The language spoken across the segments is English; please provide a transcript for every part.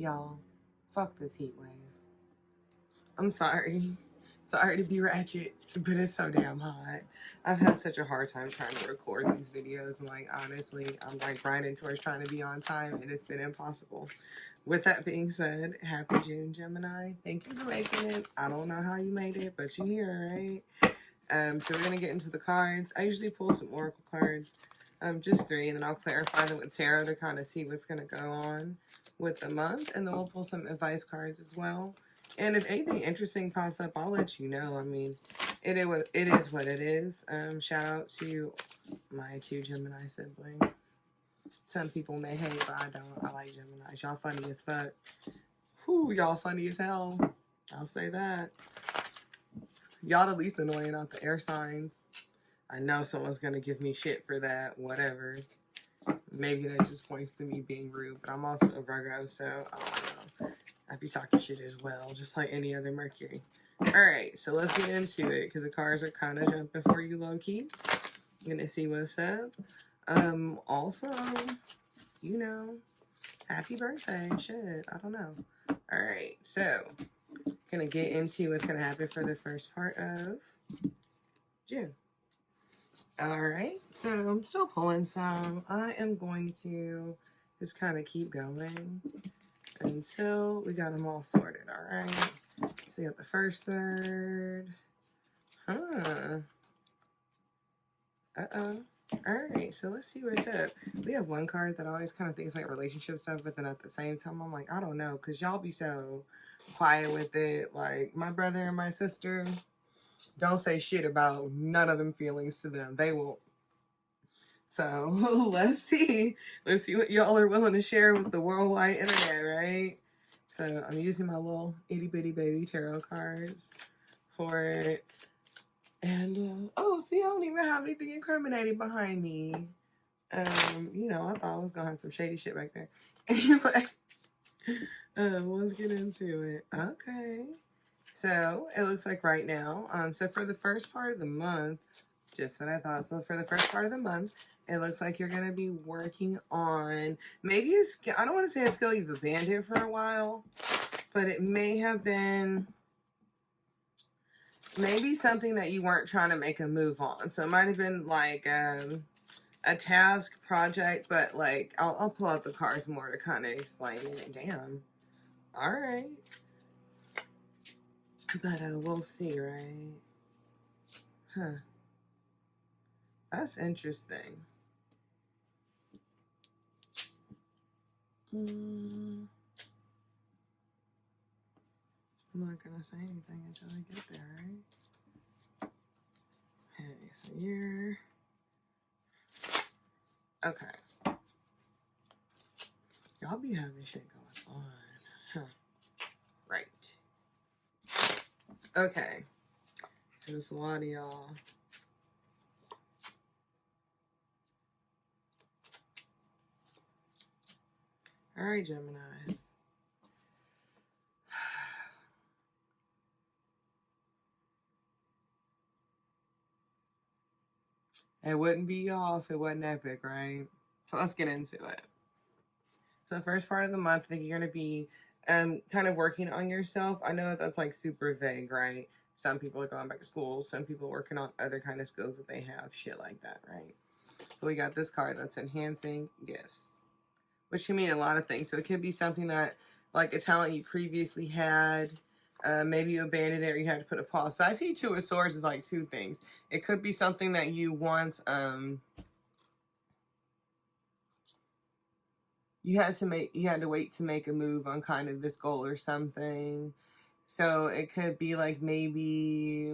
Y'all, fuck this heat wave. I'm sorry. Sorry to be ratchet, but it's so damn hot. I've had such a hard time trying to record these videos. And like, honestly, I'm like grinding towards trying to be on time, and it's been impossible. With that being said, happy June, Gemini. Thank you for making it. I don't know how you made it, but you're here, right? So we're gonna get into the cards. I usually pull some oracle cards, just 3, and then I'll clarify them with tarot to kind of see what's gonna go on with the month, and then we'll pull some advice cards as well. And if anything interesting pops up, I'll let you know. I mean, it is what it is. Shout out to my 2 Gemini siblings. Some people may hate, but I don't. I like Geminis. Y'all funny as fuck. Whew, y'all funny as hell. I'll say that. Y'all the least annoying out the air signs. I know someone's going to give me shit for that. Whatever. Maybe that just points to me being rude, but I'm also a Virgo, so I don't know. I'd be talking shit as well, just like any other Mercury. Alright, so let's get into it, because the cards are kind of jumping for you low-key. I'm going to see what's up. Also, you know, happy birthday. Shit, I don't know. Alright, so, gonna get into what's gonna happen for the first part of June. Alright, so I'm still pulling some. I am going to just kind of keep going until we got them all sorted, alright? So you got the first, third. Uh-oh. Alright, so let's see what's up. We have one card that always kind of thinks like relationship stuff, but then at the same time, I'm like, I don't know, because y'all be so quiet with it. Like, my brother and my sister don't say shit about none of them feelings to them. They won't. So, let's see. Let's see what y'all are willing to share with the worldwide internet, right? So, I'm using my little itty-bitty baby tarot cards for it. And, oh, see, I don't even have anything incriminating behind me. You know, I thought I was gonna have some shady shit back there. Anyway, let's get into it. Okay. So, it looks like right now, so for the first part of the month, just what I thought. So, for the first part of the month, it looks like you're going to be working on maybe a skill. I don't want to say a skill you've abandoned for a while, but it may have been maybe something that you weren't trying to make a move on. So it might have been like a task project, but like I'll pull out the cards more to kind of explain it. Damn. All right. But we'll see, right? Huh. That's interesting. I'm not gonna say anything until I get there, right? Okay, so you're... Okay. Y'all be having shit going on. Huh. Right. Okay. There's a lot of y'all. Alright, Geminis. It wouldn't be y'all if it wasn't epic, right? So let's get into it. So the first part of the month, I think you're going to be kind of working on yourself. I know that's like super vague, right? Some people are going back to school. Some people are working on other kind of skills that they have. Shit like that, right? But we got this card that's enhancing gifts, which can mean a lot of things. So it could be something that, like a talent you previously had, maybe you abandoned it or you had to put a pause. So I see 2 of Swords as like 2 things. It could be something that you once, you had to wait to make a move on kind of this goal or something. So it could be like maybe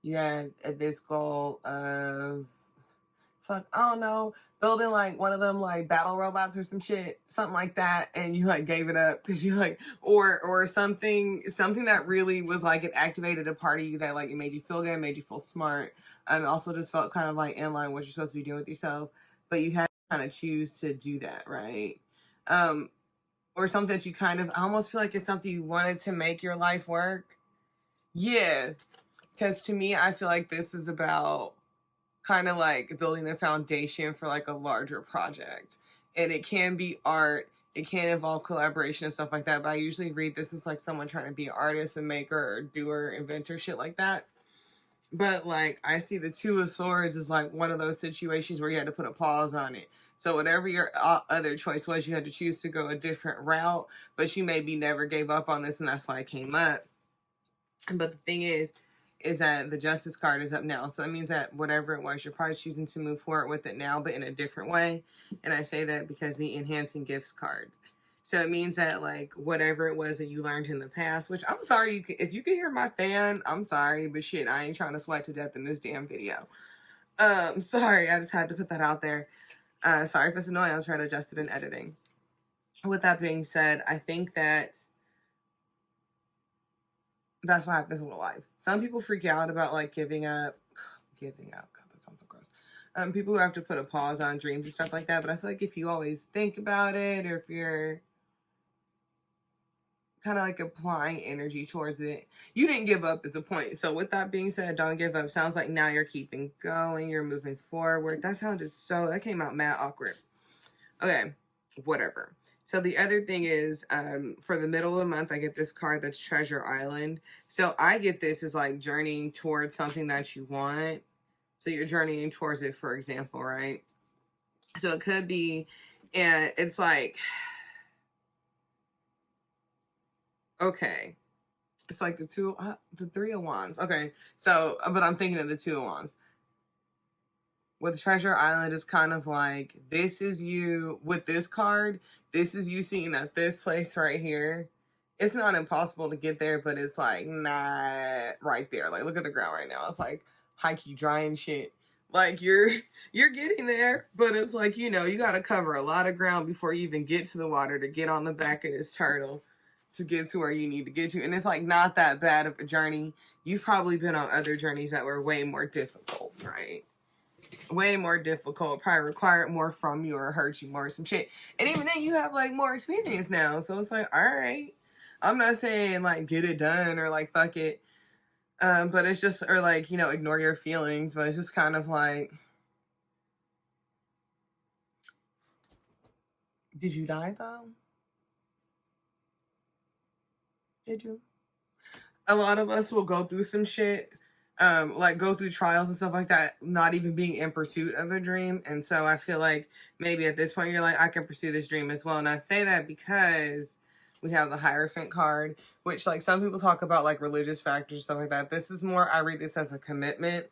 you had this goal of, fuck, I don't know, building like one of them like battle robots or some shit, something like that, and you like gave it up because you like, or something that really was like, it activated a part of you that like it made you feel good, made you feel smart, and also just felt kind of like in line with what you're supposed to be doing with yourself, but you had to kind of choose to do that, right? Or something that you kind of, I almost feel like it's something you wanted to make your life work. Yeah, because to me, I feel like this is about kind of like building the foundation for like a larger project. And it can be art, It can involve collaboration and stuff like that, but I usually read this as like someone trying to be an artist and maker or doer, inventor, shit like that. But like I see the Two of Swords as like one of those situations where you had to put a pause on it. So whatever your other choice was, you had to choose to go a different route, but you maybe never gave up on this, and that's why it came up. But the thing is that the Justice card is up now. So that means that whatever it was, you're probably choosing to move forward with it now, but in a different way. And I say that because the Enhancing Gifts cards. So it means that like whatever it was that you learned in the past, which I'm sorry, if you can hear my fan, I'm sorry, but shit, I ain't trying to sweat to death in this damn video. Sorry, I just had to put that out there. Sorry if it's annoying, I was trying to adjust it in editing. With that being said, I think that that's what happens with life. Some people freak out about like giving up. Giving up. God, that sounds so gross. People who have to put a pause on dreams and stuff like that. But I feel like if you always think about it, or if you're kind of like applying energy towards it, you didn't give up is a point. So with that being said, don't give up. Sounds like now you're keeping going. You're moving forward. That came out mad awkward. Okay, whatever. So the other thing is, for the middle of the month, I get this card that's Treasure Island. So I get this as like journeying towards something that you want. So you're journeying towards it, for example, right? So it could be, and it's like, okay, it's like the Three of Wands. Okay, so, but I'm thinking of the Two of Wands. With Treasure Island, is kind of like, this is you, with this card, this is you seeing that this place right here, it's not impossible to get there, but it's like not right there. Like, look at the ground right now. It's like hikey dry and shit. Like you're getting there, but it's like, you know, you got to cover a lot of ground before you even get to the water to get on the back of this turtle to get to where you need to get to. And it's like not that bad of a journey. You've probably been on other journeys that were way more difficult, right? Way more difficult, probably required more from you or hurt you more, some shit. And even then, you have like more experience now, so it's like, all right, I'm not saying like get it done or like fuck it, but it's just, or like, you know, ignore your feelings, but it's just kind of like, did you die though? Did you? A lot of us will go through some shit, like go through trials and stuff like that, not even being in pursuit of a dream. And so I feel like maybe at this point you're like, I can pursue this dream as well. And I say that because we have the Hierophant card, which like some people talk about like religious factors, stuff like that. This is more, I read this as a commitment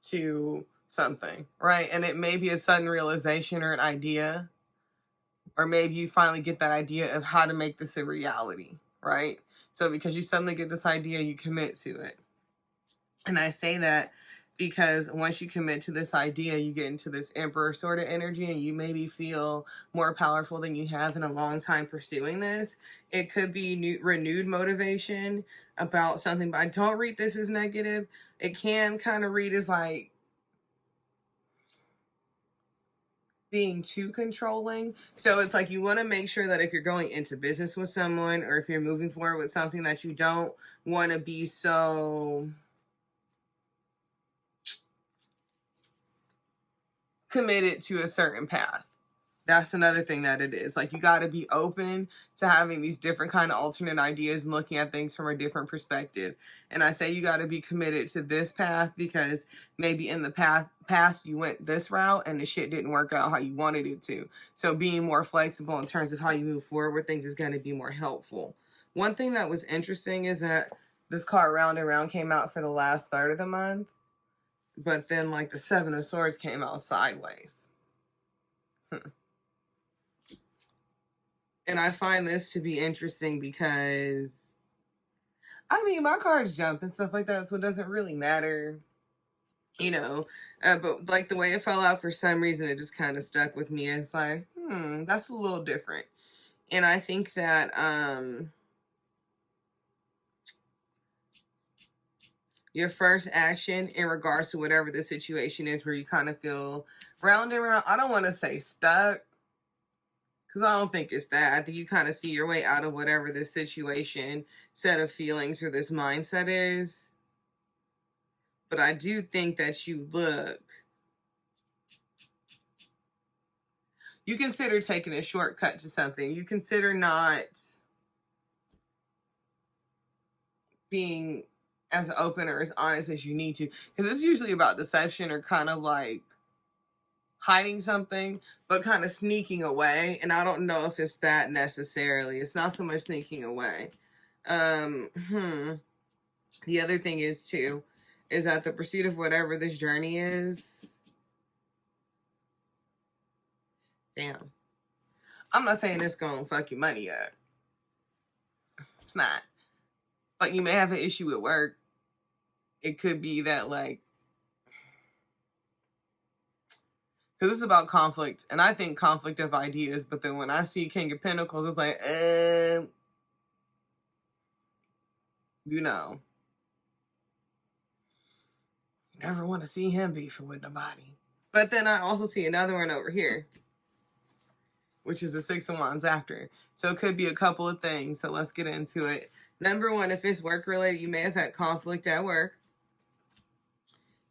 to something, right? And it may be a sudden realization or an idea, or maybe you finally get that idea of how to make this a reality, right? So because you suddenly get this idea, you commit to it. And I say that because once you commit to this idea, you get into this Emperor sort of energy, and you maybe feel more powerful than you have in a long time pursuing this. It could be renewed motivation about something, but I don't read this as negative. It can kind of read as like being too controlling. So it's like you want to make sure that if you're going into business with someone, or if you're moving forward with something, that you don't want to be so committed to a certain path. That's another thing that it is. Like, you got to be open to having these different kind of alternate ideas and looking at things from a different perspective. And I say you got to be committed to this path because maybe in the past you went this route and the shit didn't work out how you wanted it to. So being more flexible in terms of how you move forward with things is going to be more helpful. One thing that was interesting is that this card Round and Round came out for the last third of the month, but then like the Seven of Swords came out sideways. And I find this to be interesting because, I mean, my cards jump and stuff like that, so it doesn't really matter, you know. But like the way it fell out, for some reason, it just kind of stuck with me. It's like, that's a little different. And I think that your first action in regards to whatever the situation is where you kind of feel round and round, I don't want to say stuck, because I don't think it's that. I think you kind of see your way out of whatever this situation, set of feelings, or this mindset is. But I do think that you You consider taking a shortcut to something. You consider not being as open or as honest as you need to. Because it's usually about deception or kind of like hiding something, but kind of sneaking away. And I don't know if it's that necessarily. It's not so much sneaking away. The other thing is too, is that the pursuit of whatever this journey is. Damn. I'm not saying it's gonna fuck your money up. It's not. But you may have an issue at work. It could be that, like, because it's about conflict, and I think conflict of ideas, but then when I see King of Pentacles, it's like, you know, you never want to see him beefing with nobody. But then I also see another one over here, which is the Six of Wands after. So it could be a couple of things, so let's get into it. Number one, if it's work-related, you may have had conflict at work.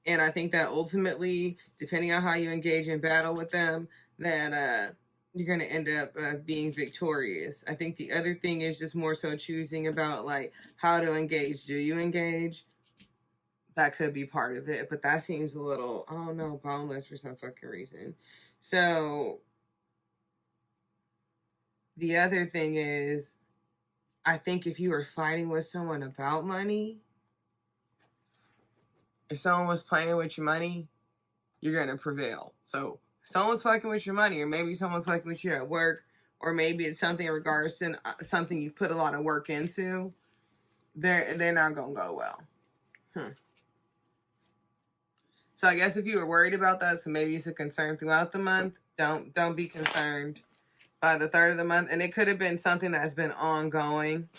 And I think that ultimately, depending on how you engage in battle with them, that you're going to end up being victorious. I think the other thing is just more so choosing about, like, how to engage. Do you engage? That could be part of it. But that seems a little, I don't know, boneless for some fucking reason. So the other thing is, I think if you were fighting with someone about money, if someone was playing with your money, you're going to prevail. So if someone's fucking with your money, or maybe someone's fucking with you at work, or maybe it's something in regards to something you've put a lot of work into, they're not going to go well. So I guess if you were worried about that, so maybe it's a concern throughout the month, don't be concerned by the third of the month. And it could have been something that's been ongoing.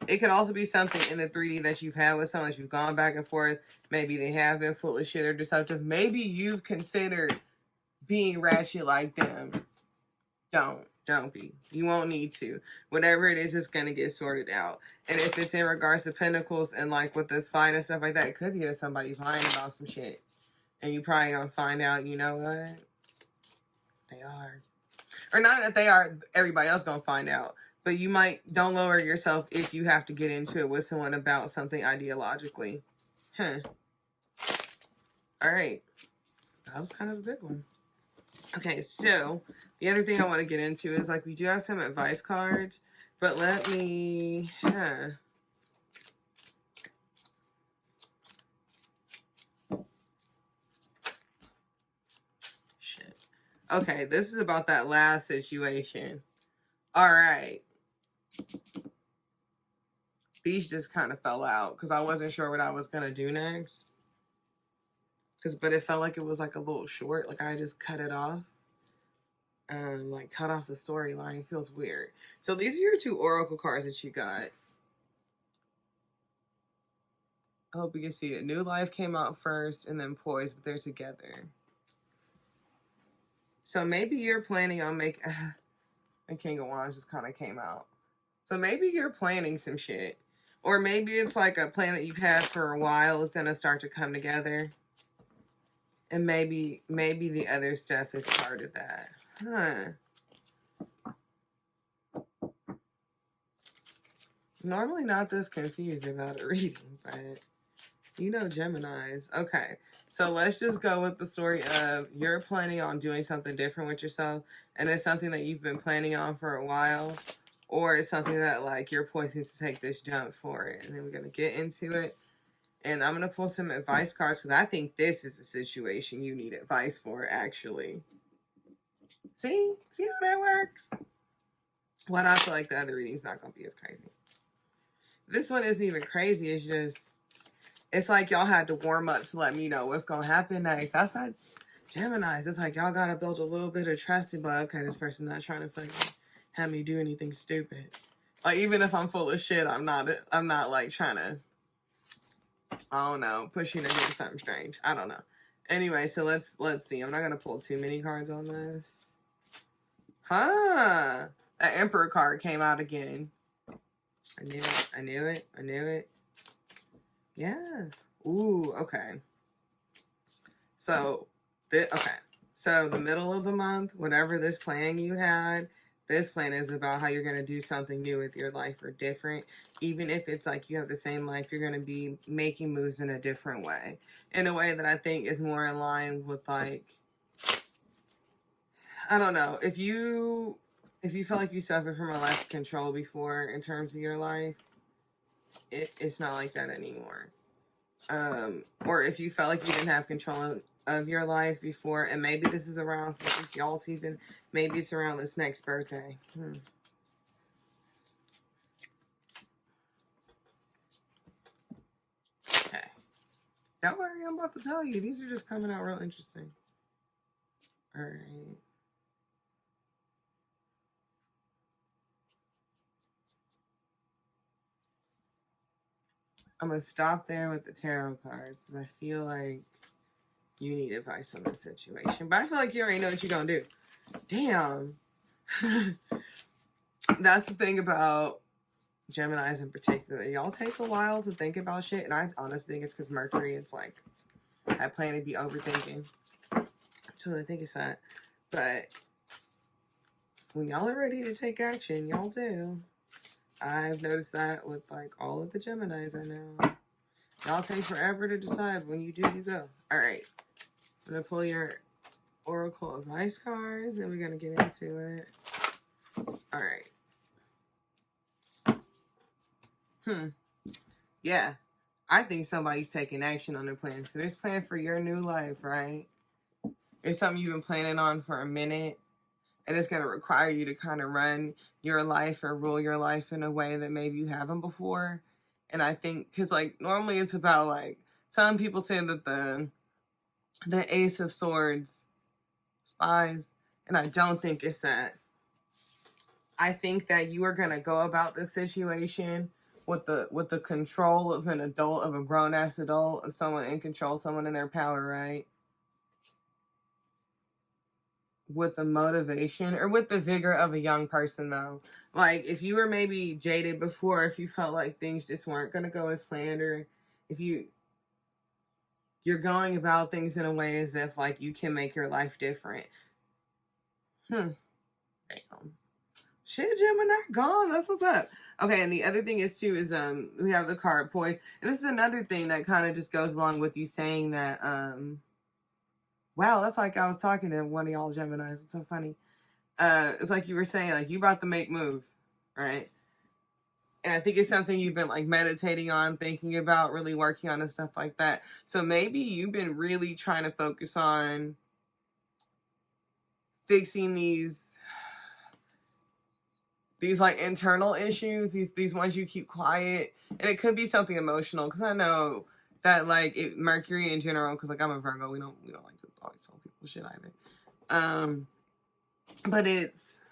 It could also be something in the 3D that you've had with someone that you've gone back and forth. Maybe they have been full of shit or deceptive. Maybe you've considered being ratchet like them. Don't be. You won't need to. Whatever it is, it's going to get sorted out. And if it's in regards to Pentacles and like with this fight and stuff like that, it could be that somebody's lying about some shit. And you probably going to find out, you know what? They are. Or not that they are, everybody else going to find out. But you don't lower yourself if you have to get into it with someone about something ideologically. All right. That was kind of a big one. Okay, so the other thing I want to get into is, like, we do have some advice cards, but let me... Shit. Okay, this is about that last situation. All right. These just kind of fell out because I wasn't sure what I was going to do next. But it felt like it was like a little short. Like I just cut it off. Like cut off the storyline. It feels weird. So these are your two oracle cards that you got. I hope you can see it. New Life came out first and then Poise, but they're together. So maybe you're planning on making... The King of Wands just kind of came out. So maybe you're planning some shit. Or maybe it's like a plan that you've had for a while is going to start to come together. And maybe the other stuff is part of that. Normally not this confused about a reading, but you know Geminis. Okay, so let's just go with the story of you're planning on doing something different with yourself, and it's something that you've been planning on for a while, or it's something that, like, you're poised to take this jump for it. And then we're going to get into it. And I'm going to pull some advice cards because I think this is a situation you need advice for, actually. See how that works? Well, I feel like the other reading's not going to be as crazy. This one isn't even crazy. It's just, it's like y'all had to warm up to let me know what's going to happen next. That's like Geminis. It's like y'all got to build a little bit of trust in, but okay, this person's not trying to fucking have me do anything stupid. Like, even if I'm full of shit, I'm not like trying to, I don't know, push you to do something strange. I don't know. Anyway, so let's see. I'm not going to pull too many cards on this. That Emperor card came out again. I knew it. Yeah. Ooh, okay. So, okay. So the middle of the month, whatever this plan you had, this plan is about how you're going to do something new with your life or different. Even if it's like you have the same life, you're going to be making moves in a different way. In a way that I think is more in line with, like, I don't know. If you felt like you suffered from a lack of control before in terms of your life, it's not like that anymore. Or if you felt like you didn't have control of your life before, and maybe this is around, since it's y'all season, maybe it's around this next birthday. Okay. Don't worry, I'm about to tell you. These are just coming out real interesting. All right. I'm going to stop there with the tarot cards because I feel like you need advice on this situation. But I feel like you already know what you're going to do. Damn. That's the thing about Geminis in particular. Y'all take a while to think about shit. And I honestly think it's because Mercury, it's like, I plan to be overthinking. So I think it's that. But when y'all are ready to take action, y'all do. I've noticed that with like all of the Geminis I know. Y'all take forever to decide. When you do, you go. All right. I'm going to pull your Oracle Advice cards and we're going to get into it. All right. Yeah. I think somebody's taking action on their plan. So this plan for your new life, right? It's something you've been planning on for a minute. And it's going to require you to kind of run your life or rule your life in a way that maybe you haven't before. And I think, because like normally it's about like, some people say that the Ace of Swords spies. And I don't think it's that. I think that you are going to go about this situation with the control of an adult, of a grown-ass adult, of someone in control, someone in their power, right? With the motivation or with the vigor of a young person, though. Like, if you were maybe jaded before, if you felt like things just weren't going to go as planned, or if you're going about things in a way as if, like, you can make your life different. Damn. Shit, Gemini, gone. That's what's up. Okay, and the other thing is, too, is we have the card poise. And this is another thing that kind of just goes along with you saying that, wow, that's like I was talking to one of y'all Geminis. It's so funny. It's like you were saying, like, you about to make moves, right? And I think it's something you've been, like, meditating on, thinking about, really working on and stuff like that. So maybe you've been really trying to focus on fixing these like internal issues, these ones you keep quiet. And it could be something emotional, because I know that, like, Mercury in general, because, like, I'm a Virgo, we don't like to always tell people shit either. But it's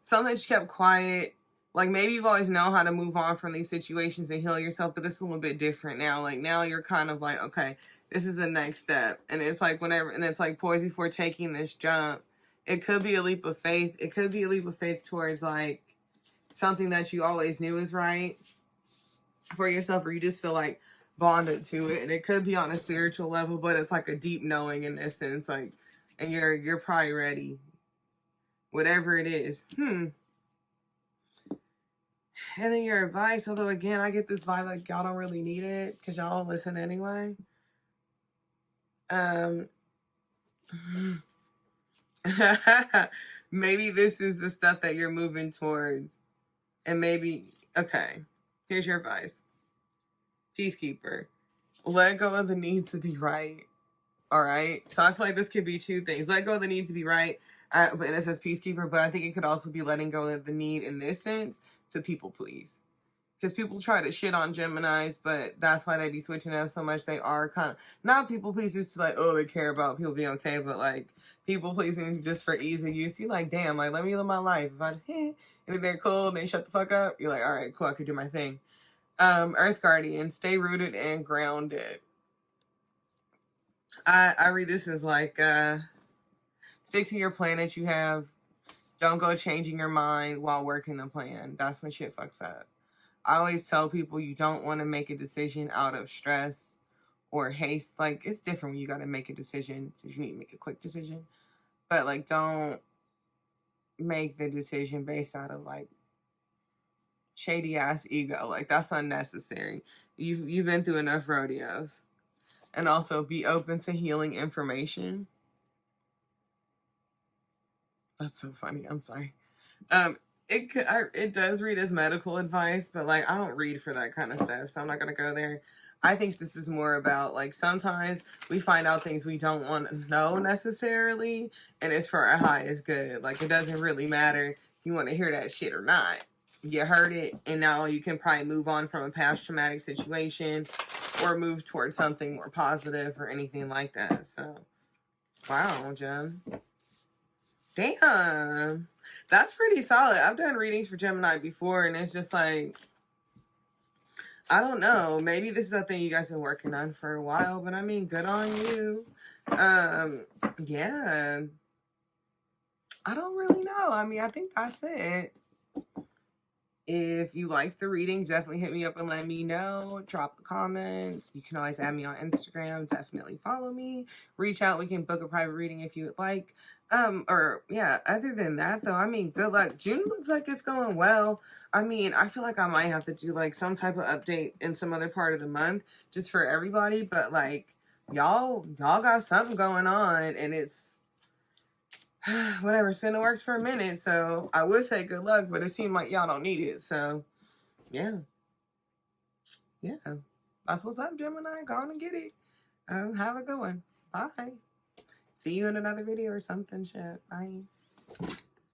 something that you kept quiet. Like, maybe you've always known how to move on from these situations and heal yourself, but this is a little bit different now. Like, now you're kind of like, okay, this is the next step. And it's like and it's like poised before taking this jump. It could be a leap of faith. It could be a leap of faith towards, like, something that you always knew is right for yourself, or you just feel like bonded to it. And it could be on a spiritual level, but it's like a deep knowing in this sense, like, and you're probably ready. Whatever it is. And then your advice, although again, I get this vibe like y'all don't really need it because y'all don't listen anyway. Maybe this is the stuff that you're moving towards. And maybe, okay, here's your advice. Peacekeeper. Let go of the need to be right. All right? So I feel like this could be two things. Let go of the need to be right. But it says peacekeeper, but I think it could also be letting go of the need in this sense to people please. Because people try to shit on Geminis, but that's why they be switching up so much. They are kind of, not people pleasers to like, oh, they care about people being okay, but like people pleasing just for ease of use. You're like, damn, like, let me live my life. If I just, and if they're cool and they shut the fuck up, you're like, all right, cool, I could do my thing. Earth Guardian, stay rooted and grounded. I read this as like, stick to your plan that you have. Don't go changing your mind while working the plan. That's when shit fucks up. I always tell people you don't want to make a decision out of stress or haste. Like, it's different when you got to make a decision. You need to make a quick decision. But, like, don't make the decision based out of, like, shady ass ego. Like, that's unnecessary. You've been through enough rodeos. And also be open to healing information. That's so funny. I'm sorry. It does read as medical advice, but like I don't read for that kind of stuff, so I'm not gonna go there. I think this is more about like sometimes we find out things we don't want to know necessarily, and it's for our highest good. Like it doesn't really matter if you want to hear that shit or not. You heard it, and now you can probably move on from a past traumatic situation or move towards something more positive or anything like that. So, wow, Jen. Damn. That's pretty solid. I've done readings for Gemini before, and it's just like, I don't know. Maybe this is a thing you guys have been working on for a while, but I mean, good on you. Yeah. I don't really know. I mean, I think that's it. If you liked the reading, definitely hit me up and let me know. Drop a comment. You can always add me on Instagram. Definitely follow me. Reach out. We can book a private reading if you would like. Other than that though, I mean, good luck. June looks like it's going well. I mean, I feel like I might have to do like some type of update in some other part of the month just for everybody, but like y'all got something going on and it's whatever, it's been in the works for a minute, so I would say good luck, but it seemed like y'all don't need it, so yeah. That's what's up, Gemini. Go on and get it. Have a good one. Bye. See you in another video or something. Shit. Bye.